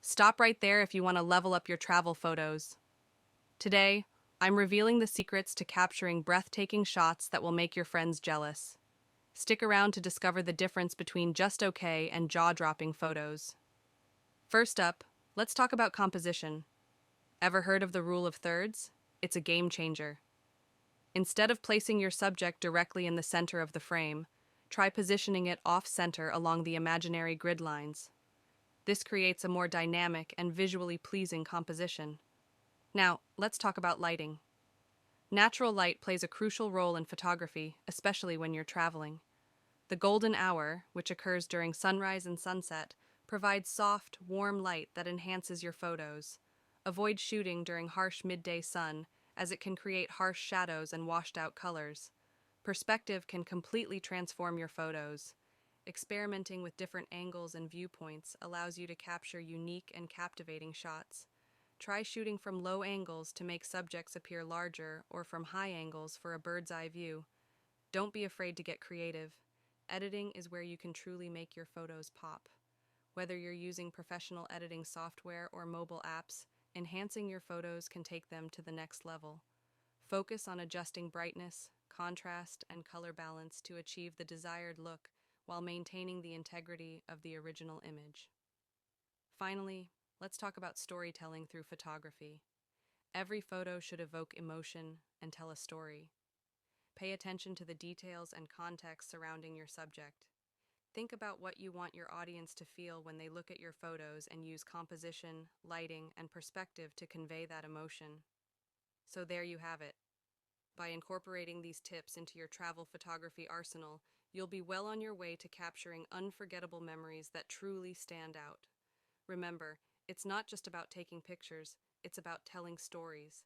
Stop right there if you want to level up your travel photos. Today, I'm revealing the secrets to capturing breathtaking shots that will make your friends jealous. Stick around to discover the difference between just okay and jaw-dropping photos. First up, let's talk about composition. Ever heard of the rule of thirds? It's a game changer. Instead of placing your subject directly in the center of the frame, try positioning it off-center along the imaginary grid lines. This creates a more dynamic and visually pleasing composition. Now, let's talk about lighting. Natural light plays a crucial role in photography, especially when you're traveling. The golden hour, which occurs during sunrise and sunset, provides soft, warm light that enhances your photos. Avoid shooting during harsh midday sun, as it can create harsh shadows and washed out colors. Perspective can completely transform your photos. Experimenting with different angles and viewpoints allows you to capture unique and captivating shots. Try shooting from low angles to make subjects appear larger or from high angles for a bird's eye view. Don't be afraid to get creative. Editing is where you can truly make your photos pop. Whether you're using professional editing software or mobile apps, enhancing your photos can take them to the next level. Focus on adjusting brightness, contrast, and color balance to achieve the desired look while maintaining the integrity of the original image. Finally, let's talk about storytelling through photography. Every photo should evoke emotion and tell a story. Pay attention to the details and context surrounding your subject. Think about what you want your audience to feel when they look at your photos and use composition, lighting, and perspective to convey that emotion. So there you have it. By incorporating these tips into your travel photography arsenal, you'll be well on your way to capturing unforgettable memories that truly stand out. Remember, it's not just about taking pictures, it's about telling stories.